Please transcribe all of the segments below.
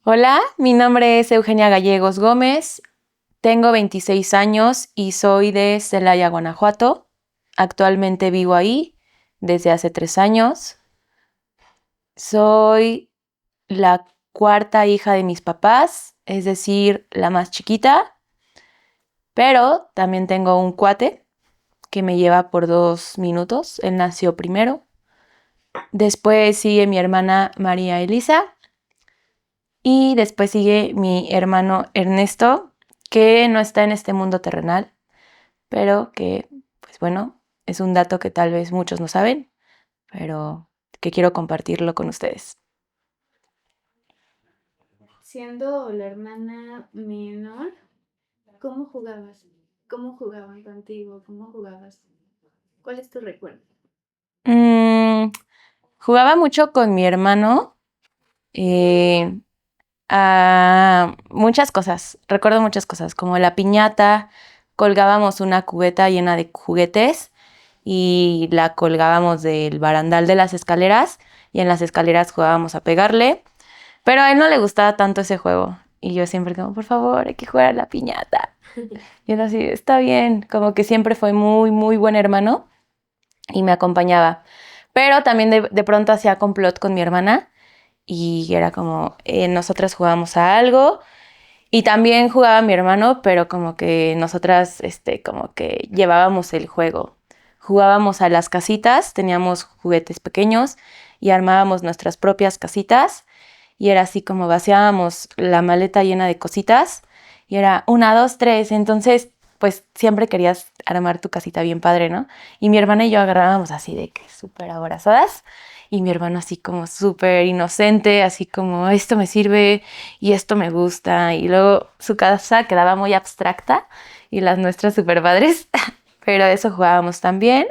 Hola, mi nombre es Eugenia Gallegos Gómez, tengo 26 años y soy de Celaya, Guanajuato. Actualmente vivo ahí desde hace 3 años. Soy la cuarta hija de mis papás, es decir, la más chiquita, pero también tengo un cuate que me lleva por 2 minutos. Él nació primero. Después sigue mi hermana María Elisa. Y después sigue mi hermano Ernesto, que no está en este mundo terrenal, pero que, pues bueno, es un dato que tal vez muchos no saben, pero que quiero compartirlo con ustedes. Siendo la hermana menor, ¿cómo jugabas? ¿Cómo jugaban contigo? ¿Cómo jugabas? ¿Cuál es tu recuerdo? Mm, Jugaba mucho con mi hermano eh, a muchas cosas. Recuerdo muchas cosas, como la piñata, colgábamos una cubeta llena de juguetes y la colgábamos del barandal de las escaleras y en las escaleras jugábamos a pegarle, pero a él no le gustaba tanto ese juego y yo siempre como, por favor, hay que jugar a la piñata. Y él así, está bien, como que siempre fue muy, muy buen hermano y me acompañaba. Pero también de pronto hacía complot con mi hermana y era como, nosotras jugábamos a algo y también jugaba mi hermano, pero como que nosotras, como que llevábamos el juego. Jugábamos a las casitas, teníamos juguetes pequeños y armábamos nuestras propias casitas. Y era así como vaciábamos la maleta llena de cositas. Y era una, dos, tres. Entonces, pues siempre querías armar tu casita bien padre, ¿no? Y mi hermana y yo agarrábamos así de que súper abrazadas. Y mi hermano así como súper inocente, así como esto me sirve y esto me gusta. Y luego su casa quedaba muy abstracta y las nuestras súper padres. Pero eso jugábamos también.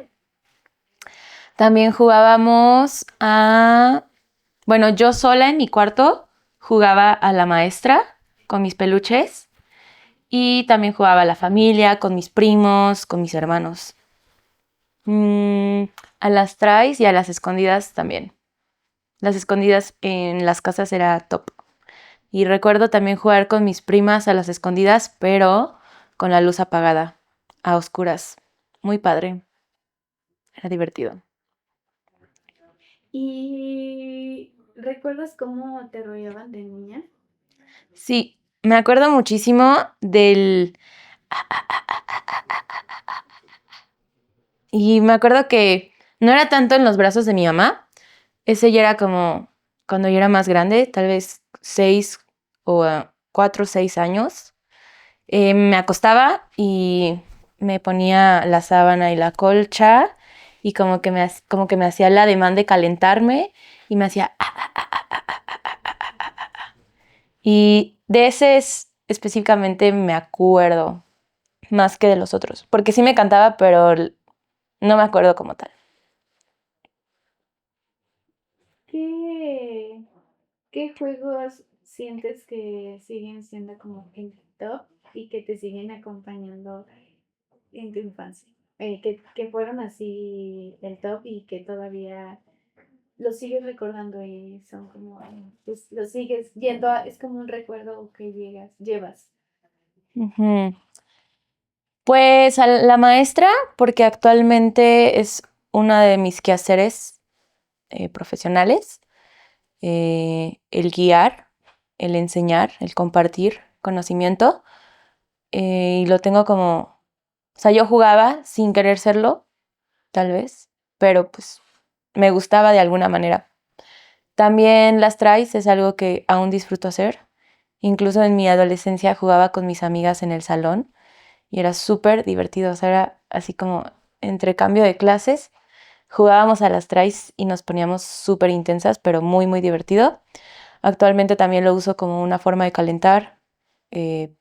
También jugábamos a... Bueno, yo sola en mi cuarto jugaba a la maestra con mis peluches y también jugaba a la familia, con mis primos, con mis hermanos. Mm, a las traes y a las escondidas también. Las escondidas en las casas era top. Y recuerdo también jugar con mis primas a las escondidas, pero con la luz apagada, a oscuras. Muy padre. Era divertido. ¿Y recuerdas cómo te rodeaban de niña? Sí, me acuerdo muchísimo del... Y me acuerdo que no era tanto en los brazos de mi mamá. Ese ya era como cuando yo era más grande, tal vez 4 o 6 años. Me acostaba y me ponía la sábana y la colcha y como que me hacía el ademán de calentarme y me hacía... Y de ese específicamente me acuerdo más que de los otros, porque sí me cantaba, pero no me acuerdo como tal. ¿Qué, qué juegos sientes que siguen siendo como el top y que te siguen acompañando en tu infancia? Que fueron así el top y que todavía lo sigues recordando y son como, pues lo sigues yendo es como un recuerdo que llevas. Ujú. Pues a la maestra, porque actualmente es una de mis quehaceres profesionales, el guiar, el enseñar, el compartir conocimiento. Y lo tengo como, o sea, yo jugaba sin querer serlo, tal vez, pero pues me gustaba de alguna manera. También las traes es algo que aún disfruto hacer. Incluso en mi adolescencia jugaba con mis amigas en el salón y era súper divertido. O sea, era así como entre cambio de clases, jugábamos a las traes y nos poníamos súper intensas, pero muy, muy divertido. Actualmente también lo uso como una forma de calentar eh,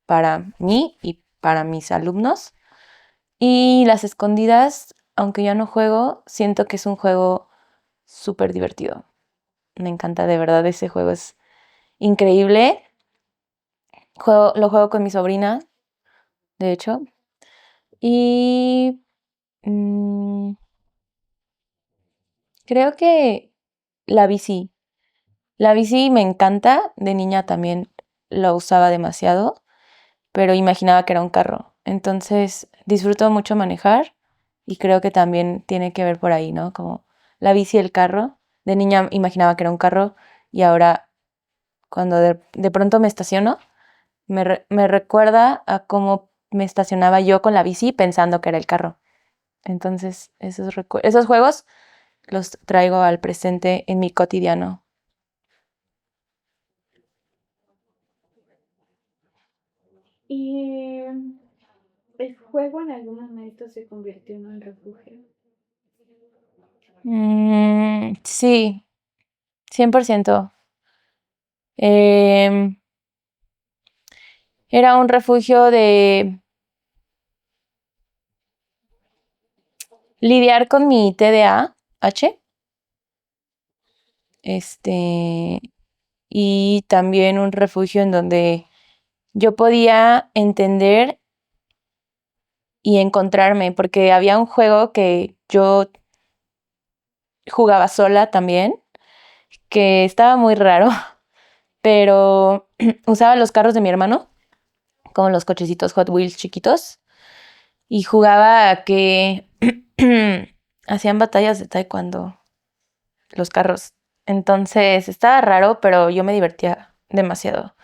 para mí y para mis alumnos. Y las escondidas, aunque ya no juego, siento que es un juego súper divertido. Me encanta, de verdad, ese juego es increíble. Lo juego con mi sobrina, de hecho. Y mm, creo que la bici. La bici me encanta, de niña también la usaba demasiado, pero imaginaba que era un carro. Entonces disfruto mucho manejar y creo que también tiene que ver por ahí, ¿no? Como la bici y el carro. De niña imaginaba que era un carro y ahora cuando de pronto me estaciono, me recuerda a cómo me estacionaba yo con la bici pensando que era el carro. Entonces esos juegos los traigo al presente en mi cotidiano. Y el juego en algún momento se convirtió en un refugio. Sí, 100%. Em, Era un refugio de lidiar con mi TDAH, este, y también un refugio en donde yo podía entender y encontrarme, porque había un juego que yo jugaba sola también, que estaba muy raro, pero usaba los carros de mi hermano, como los cochecitos Hot Wheels chiquitos, y jugaba a que hacían batallas de taekwondo los carros. Entonces estaba raro, pero yo me divertía demasiado.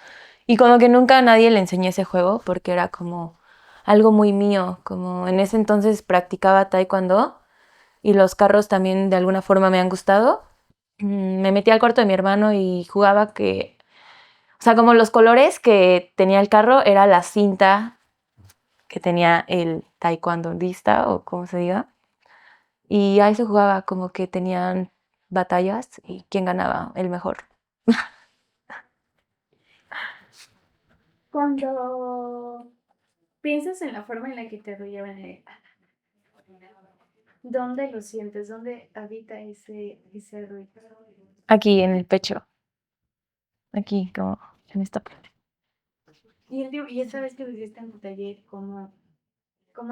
Y como que nunca a nadie le enseñé ese juego porque era como algo muy mío, como en ese entonces practicaba taekwondo y los carros también de alguna forma me han gustado. Me metí al cuarto de mi hermano y jugaba que, o sea, como los colores que tenía el carro era la cinta que tenía el taekwondista o como se diga. Y ahí se jugaba como que tenían batallas y quién ganaba, el mejor. Cuando piensas en la forma en la que te arrollaban, ¿dónde lo sientes? ¿Dónde habita ese arrullo? Aquí en el pecho, aquí como en esta parte. Y esa vez que lo hiciste en tu taller, ¿cómo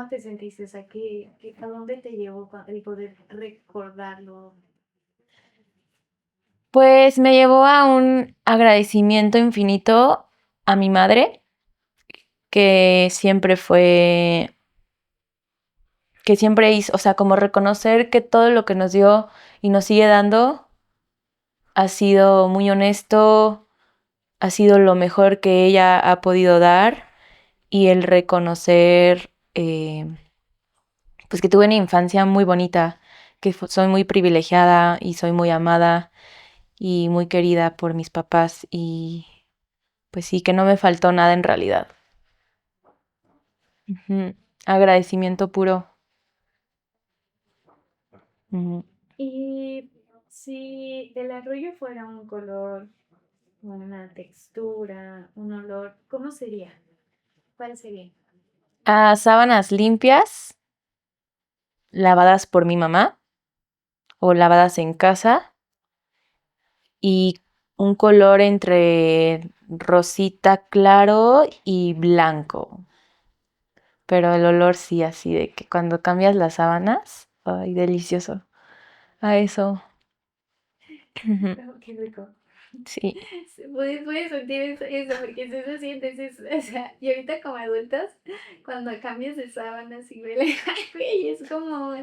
te sentiste? O sea, ¿a dónde te llevó el poder recordarlo? Pues me llevó a un agradecimiento infinito a mi madre, que siempre fue, que siempre hizo, o sea, como reconocer que todo lo que nos dio y nos sigue dando ha sido muy honesto, ha sido lo mejor que ella ha podido dar y el reconocer, pues que tuve una infancia muy bonita, que soy muy privilegiada y soy muy amada y muy querida por mis papás y pues sí, que no me faltó nada en realidad. Ujú. Agradecimiento puro. Ujú. Y si el arroyo fuera un color, una textura, un olor, ¿cómo sería? ¿Cuál sería? A sábanas limpias, lavadas por mi mamá o lavadas en casa y un color entre rosita claro y blanco. Pero el olor sí, así de que cuando cambias las sábanas, ay, delicioso. A eso. Ujú. Oh, qué rico. Sí. Puedes sentir eso, porque si se siente, o sea, y ahorita como adultos, cuando cambias de sábanas y huele, ay, güey, es como,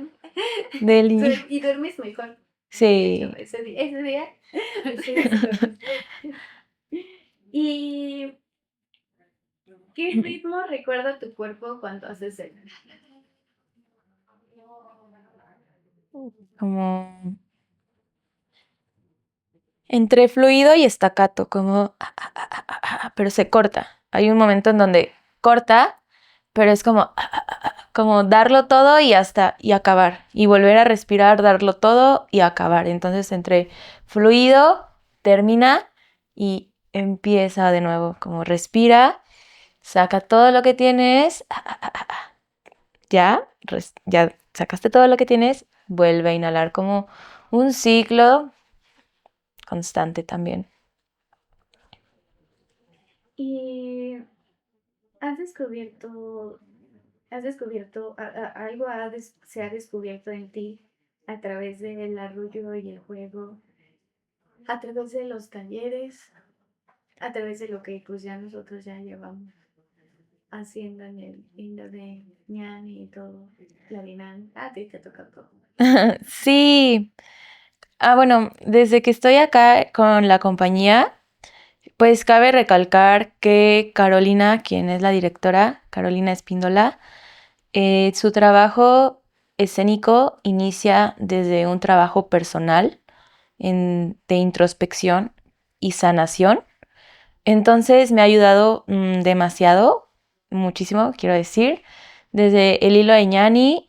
Deli. y duermes mejor. De hecho, Sí. ese día sí duermes. ¿Y qué ritmo recuerda tu cuerpo cuando haces el? Como entre fluido y estacato, como, pero se corta. Hay un momento en donde corta, pero es como, como darlo todo y hasta, y acabar. Y volver a respirar, darlo todo y acabar. Entonces, entre fluido, termina y empieza de nuevo. Como respira, saca todo lo que tienes, ya, ya sacaste todo lo que tienes, vuelve a inhalar como un ciclo constante también. Y has descubierto, algo se ha descubierto en ti a través del arrullo y el juego. a través de los talleres, a través de lo que pues ya nosotros ya llevamos haciendo en el Indo de ñani y todo, la dinámica, a ti te toca todo. Sí. Bueno, desde que estoy acá con la compañía, pues cabe recalcar que Carolina, quien es la directora, Carolina Espíndola, su trabajo escénico inicia desde un trabajo personal de introspección y sanación. Entonces me ha ayudado demasiado, muchísimo, quiero decir. Desde el hilo de ñani,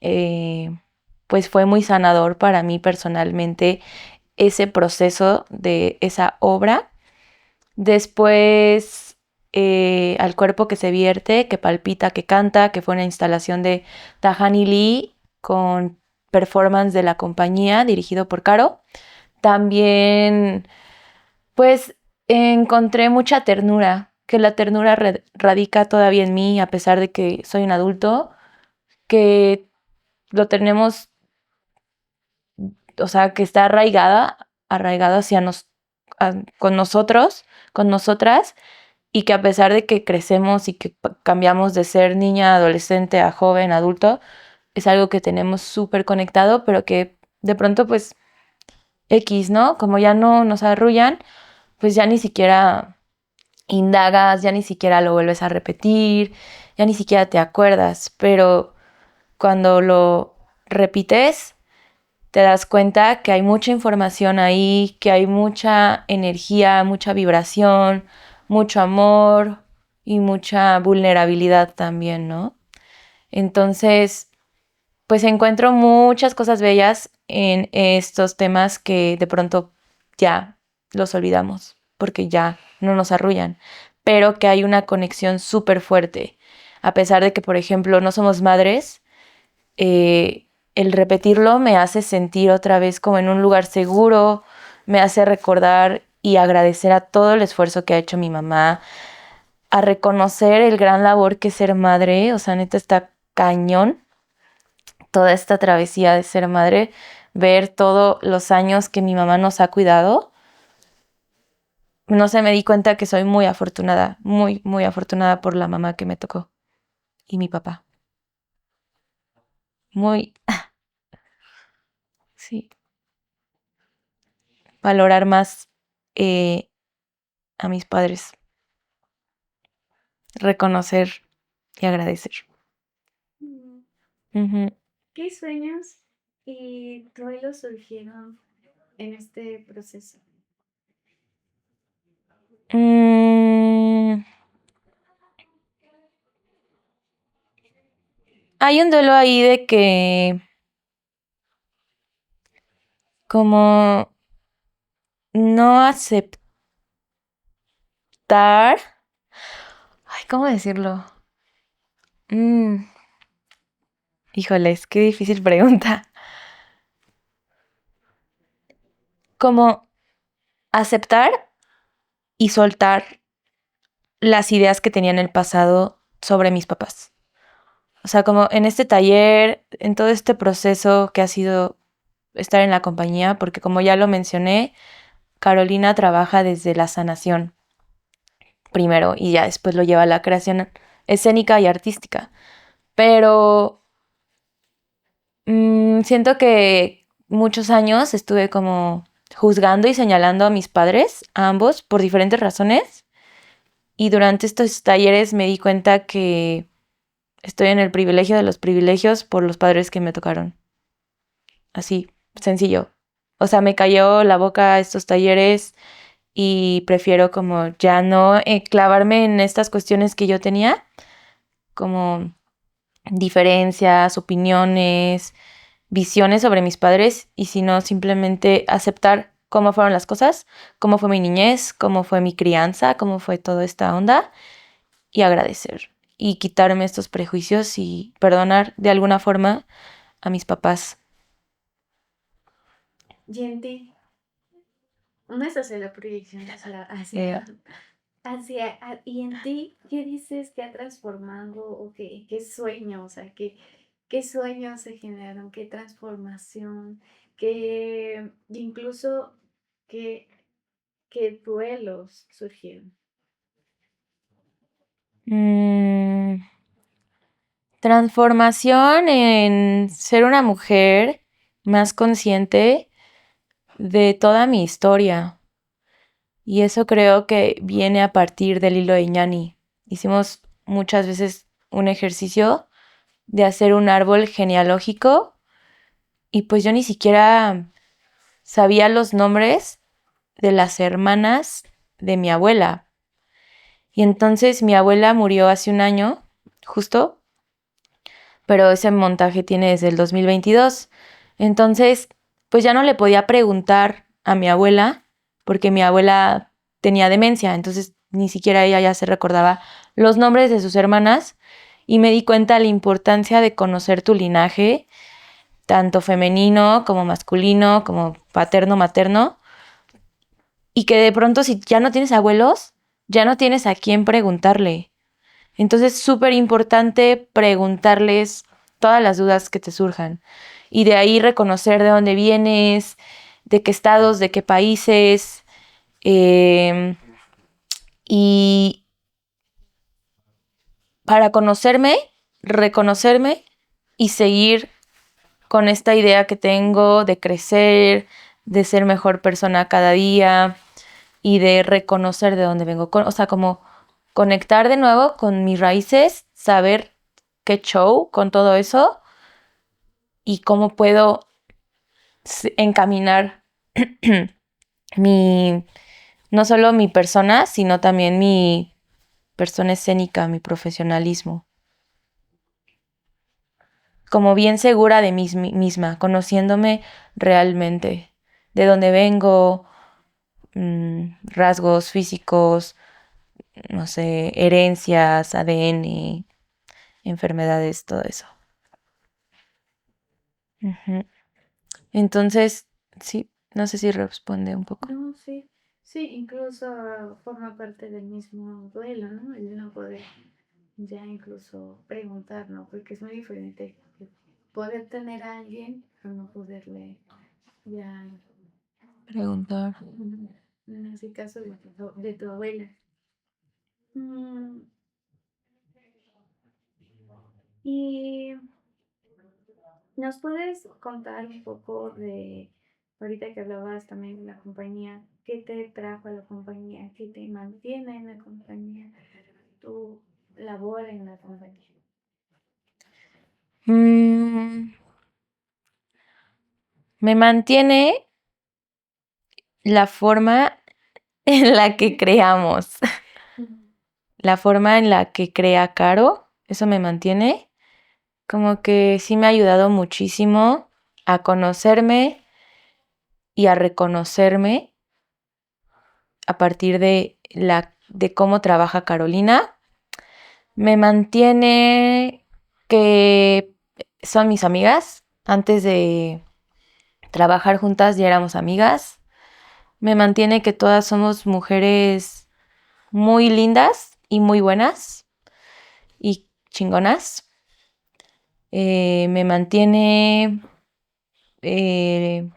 pues fue muy sanador para mí personalmente ese proceso de esa obra. Después, al cuerpo que se vierte, que palpita, que canta, que fue una instalación de Tahani Lee con performance de la compañía dirigido por Caro. También, pues, encontré mucha ternura, que la ternura radica todavía en mí, a pesar de que soy un adulto, que lo tenemos, o sea, que está arraigada hacia con nosotros, con nosotras, y que a pesar de que crecemos y que cambiamos de ser niña, adolescente a joven, adulto, es algo que tenemos súper conectado, pero que de pronto pues X, ¿no? Como ya no nos arrullan, pues ya ni siquiera indagas, ya ni siquiera lo vuelves a repetir, ya ni siquiera te acuerdas, pero cuando lo repites, te das cuenta que hay mucha información ahí, que hay mucha energía, mucha vibración, mucho amor y mucha vulnerabilidad también, ¿no? Entonces, pues encuentro muchas cosas bellas en estos temas que de pronto ya los olvidamos porque ya no nos arrullan, pero que hay una conexión súper fuerte. A pesar de que, por ejemplo, no somos madres, el repetirlo me hace sentir otra vez como en un lugar seguro, me hace recordar y agradecer a todo el esfuerzo que ha hecho mi mamá, a reconocer el gran labor que es ser madre, o sea, neta está cañón toda esta travesía de ser madre, ver todos los años que mi mamá nos ha cuidado. No sé, me di cuenta que soy muy afortunada, muy, muy afortunada por la mamá que me tocó y mi papá. Muy, sí, valorar más eh, a mis padres, reconocer y agradecer. Mm, Ujú. ¿Qué sueños y duelos surgieron en este proceso? Mm, hay un duelo ahí de que como no aceptar, ay, ¿cómo decirlo? Mm, híjoles, qué difícil pregunta. Como aceptar y soltar las ideas que tenía en el pasado sobre mis papás. O sea, como en este taller, en todo este proceso que ha sido estar en la compañía, porque como ya lo mencioné, Carolina trabaja desde la sanación primero y ya después lo lleva a la creación escénica y artística. Pero siento que muchos años estuve como juzgando y señalando a mis padres, a ambos, por diferentes razones. Y durante estos talleres me di cuenta que estoy en el privilegio de los privilegios por los padres que me tocaron. Así, sencillo. O sea, me cayó la boca estos talleres y prefiero como ya no clavarme en estas cuestiones que yo tenía, como diferencias, opiniones, visiones sobre mis padres, y sino simplemente aceptar cómo fueron las cosas, cómo fue mi niñez, cómo fue mi crianza, cómo fue toda esta onda, y agradecer y quitarme estos prejuicios y perdonar de alguna forma a mis papás. Y en ti, no es hacer la proyección Eh, y en ti, ¿qué dices que ha transformado o qué sueño, o sea, qué sueños se generaron, qué transformación, qué incluso qué ¿qué duelos surgieron? Mm, Transformación en ser una mujer más consciente de toda mi historia. Y eso creo que viene a partir del hilo de Ñani. Hicimos muchas veces un ejercicio de hacer un árbol genealógico y pues yo ni siquiera sabía los nombres de las hermanas de mi abuela. Y entonces mi abuela murió hace un año, justo, pero ese montaje tiene desde el 2022. Entonces, pues ya no le podía preguntar a mi abuela, porque mi abuela tenía demencia, entonces ni siquiera ella ya se recordaba los nombres de sus hermanas y me di cuenta de la importancia de conocer tu linaje, tanto femenino como masculino, como paterno, materno, y que de pronto si ya no tienes abuelos, ya no tienes a quién preguntarle. Entonces es súper importante preguntarles todas las dudas que te surjan y de ahí reconocer de dónde vienes, de qué estados, de qué países y para conocerme, reconocerme y seguir con esta idea que tengo de crecer, de ser mejor persona cada día y de reconocer de dónde vengo. O sea, como conectar de nuevo con mis raíces, saber qué show con todo eso y cómo puedo encaminar mi, no solo mi persona, sino también mi persona escénica, mi profesionalismo. Como bien segura de mí misma, conociéndome realmente, de dónde vengo, rasgos físicos, no sé, herencias, ADN, enfermedades, todo eso. Ujú. Entonces, sí, no sé si responde un poco. No, sí, sí, incluso forma parte del mismo duelo, ¿no? El no poder ya incluso preguntar, ¿no? Porque es muy diferente poder tener a alguien, pero no poderle ya, Preguntar. en ese caso de tu abuela. Mm, y ¿nos puedes contar un poco de, ahorita que hablabas también de la compañía, qué te trajo a la compañía, qué te mantiene en la compañía, tu labor en la compañía? Mm, Me mantiene la forma en la que creamos, la forma en la que crea Caro, eso me mantiene. Como que sí me ha ayudado muchísimo a conocerme y a reconocerme a partir de cómo trabaja Carolina. Me mantiene que son mis amigas. Antes de trabajar juntas ya éramos amigas. Me mantiene que todas somos mujeres muy lindas y muy buenas y chingonas. Me mantiene eh,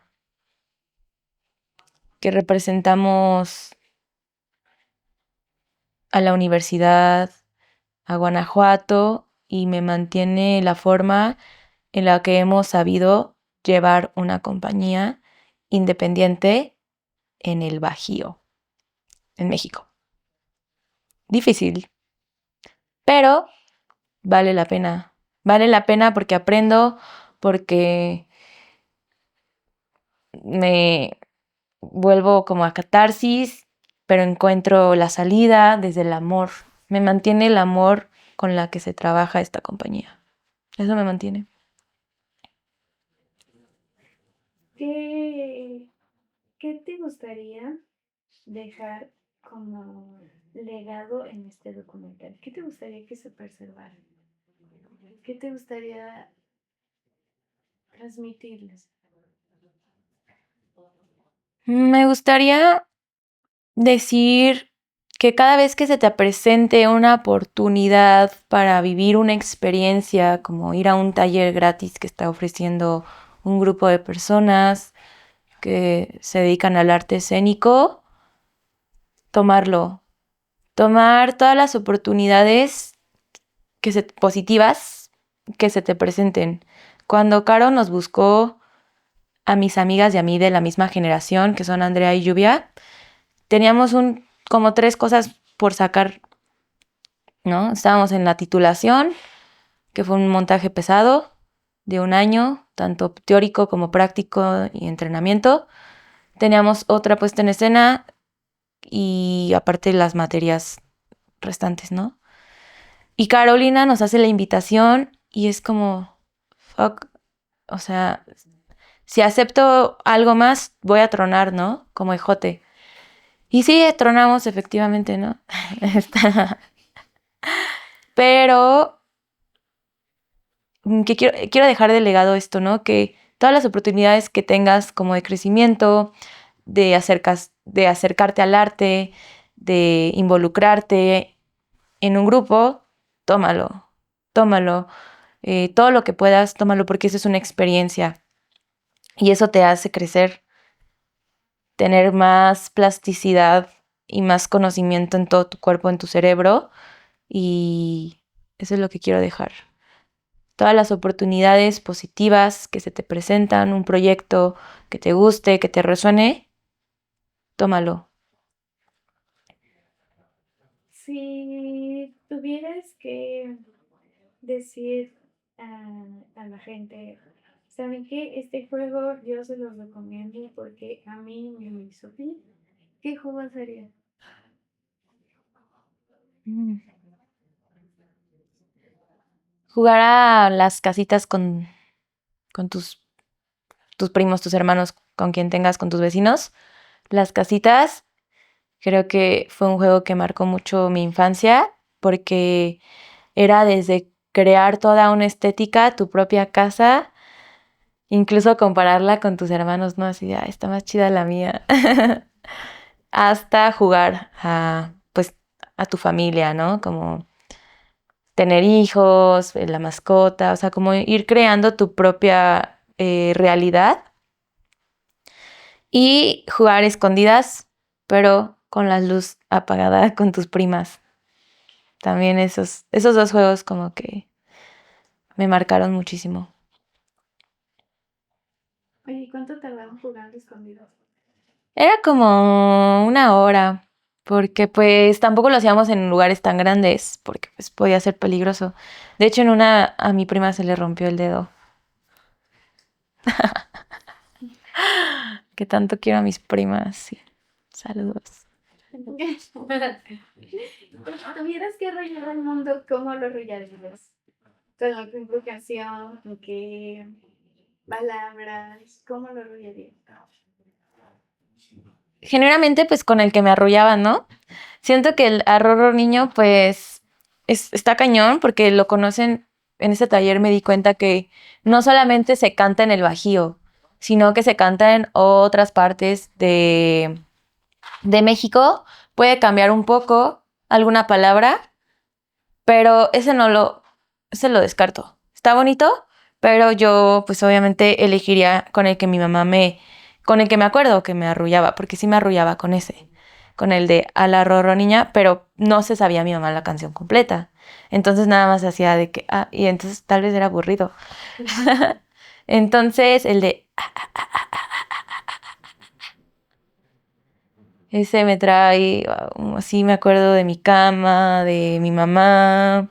que representamos a la universidad, a Guanajuato, y me mantiene la forma en la que hemos sabido llevar una compañía independiente en el Bajío, en México. Difícil, pero vale la pena. Vale la pena porque aprendo, porque me vuelvo como a catarsis, pero encuentro la salida desde el amor. Me mantiene el amor con la que se trabaja esta compañía. Eso me mantiene. ¿Qué, qué te gustaría dejar como legado en este documental? ¿Qué te gustaría que se preservara? ¿Qué te gustaría transmitirles? Me gustaría decir que cada vez que se te presente una oportunidad para vivir una experiencia, como ir a un taller gratis que está ofreciendo un grupo de personas que se dedican al arte escénico, tomarlo. Tomar todas las oportunidades positivas que se te presenten. Cuando Caro nos buscó a mis amigas y a mí de la misma generación, que son Andrea y Lluvia, teníamos como 3 cosas por sacar, ¿no? Estábamos en la titulación, que fue un montaje pesado de 1 año, tanto teórico como práctico y entrenamiento. Teníamos otra puesta en escena y aparte las materias restantes, ¿no? Y Carolina nos hace la invitación y es como, fuck, o sea, si acepto algo más, voy a tronar, ¿no? Como ejote. Y sí, tronamos efectivamente, ¿no? Pero que quiero dejar de legado esto, ¿no? Que todas las oportunidades que tengas como de crecimiento, de acercarte al arte, de involucrarte en un grupo, tómalo, tómalo. Todo lo que puedas, tómalo porque eso es una experiencia y eso te hace crecer, tener más plasticidad y más conocimiento en todo tu cuerpo, en tu cerebro y eso es lo que quiero dejar. Todas las oportunidades positivas que se te presentan, un proyecto que te guste, que te resuene, tómalo. Si tuvieras que decir a la gente, ¿saben qué? Este juego yo se los recomiendo porque a mí me hizo bien. ¿Qué juego sería? Jugar a las casitas con tus primos, tus hermanos, con quien tengas, con tus vecinos. Las casitas, creo que fue un juego que marcó mucho mi infancia porque era desde crear toda una estética, tu propia casa, incluso compararla con tus hermanos, ¿no? Así, está más chida la mía. Hasta jugar pues, a tu familia, ¿no? Como tener hijos, la mascota, o sea, como ir creando tu propia realidad y jugar escondidas, pero con la luz apagada con tus primas. También esos 2 juegos como que me marcaron muchísimo. Oye, ¿cuánto tardaron jugando escondidos? Era como 1 hora, porque pues tampoco lo hacíamos en lugares tan grandes, porque pues podía ser peligroso. De hecho, en una a mi prima se le rompió el dedo. Que tanto quiero a mis primas, sí. Saludos. Si tuvieras que arrollar el mundo, ¿cómo lo arrollarías? ¿Con qué invocación? ¿Con qué palabras? ¿Cómo lo arrollarías? Generalmente pues con el que me arrullaban, ¿no? Siento que el arrorro niño pues está cañón porque lo conocen, en ese taller me di cuenta que no solamente se canta en el Bajío, sino que se canta en otras partes de México. Puede cambiar un poco alguna palabra, pero ese lo descarto. Está bonito, pero yo pues obviamente elegiría con el que me acuerdo que me arrullaba, porque sí me arrullaba con el de a la Rorro niña, pero no se sabía mi mamá la canción completa. Entonces nada más hacía de que, y entonces tal vez era aburrido. Entonces el de, ese me trae, así me acuerdo de mi cama, de mi mamá.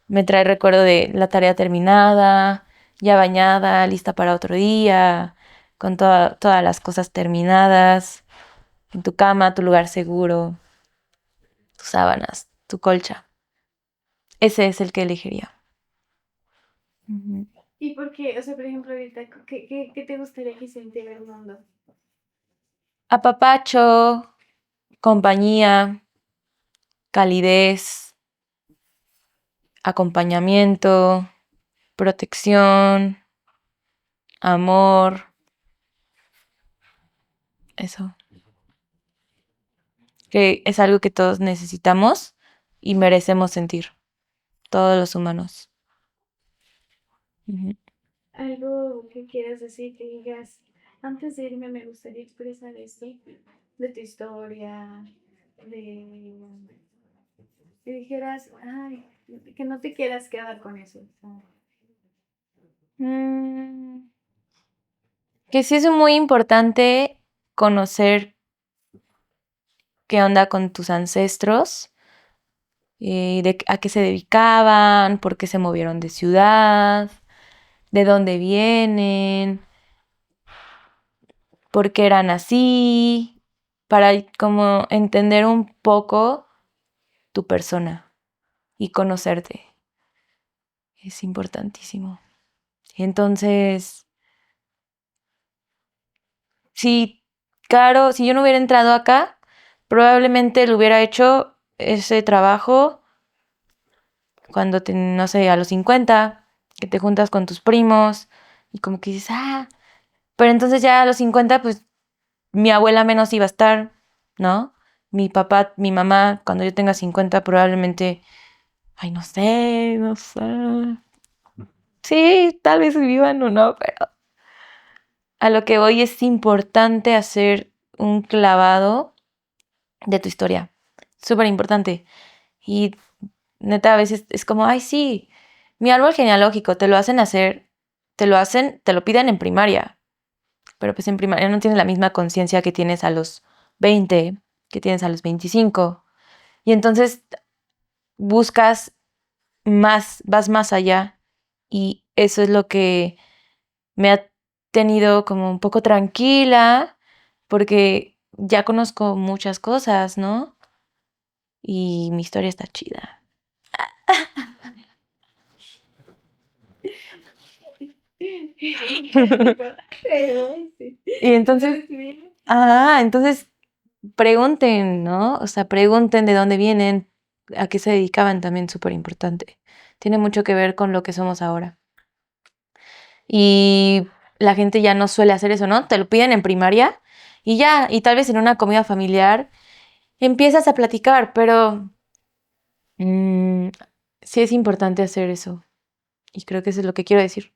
Me trae recuerdo de la tarea terminada, ya bañada, lista para otro día, con todas las cosas terminadas, en tu cama, tu lugar seguro, tus sábanas, tu colcha. Ese es el que elegiría. Ujú. ¿Y por qué? O sea, por ejemplo, ahorita, ¿qué te gustaría que sintiera el mundo? Apapacho, compañía, calidez, acompañamiento, protección, amor, eso. Que es algo que todos necesitamos y merecemos sentir, todos los humanos. Ujú. Algo que quieras decir, que digas, antes de irme me gustaría expresar esto de tu historia, de que dijeras, ay, que no te quieras quedar con eso. O sea, Mm, que sí es muy importante conocer qué onda con tus ancestros, a qué se dedicaban, por qué se movieron de ciudad, de dónde vienen, por qué eran así, para como entender un poco tu persona y conocerte. Es importantísimo. Entonces, si, claro, si yo no hubiera entrado acá, probablemente lo hubiera hecho ese trabajo cuando, no sé, a los 50, que te juntas con tus primos y como que dices, pero entonces ya a los 50, pues mi abuela menos iba a estar, ¿no? Mi papá, mi mamá, cuando yo tenga 50, probablemente, ay, no sé, no sé. Sí, tal vez vivan o no, pero a lo que voy es importante hacer un clavado de tu historia. Súper importante. Y neta, a veces es como, ay, sí, mi árbol genealógico, te lo hacen hacer, te lo piden en primaria, pero pues en primaria no tienes la misma conciencia que tienes a los 20, que tienes a los 25. Y entonces buscas más, vas más allá. Y eso es lo que me ha tenido como un poco tranquila, porque ya conozco muchas cosas, ¿no? Y mi historia está chida. sí. Y entonces, entonces pregunten, ¿no? O sea, pregunten de dónde vienen, a qué se dedicaban también, súper importante. Tiene mucho que ver con lo que somos ahora. Y la gente ya no suele hacer eso, ¿no? Te lo piden en primaria y ya, y tal vez en una comida familiar empiezas a platicar, pero sí es importante hacer eso. Y creo que eso es lo que quiero decir.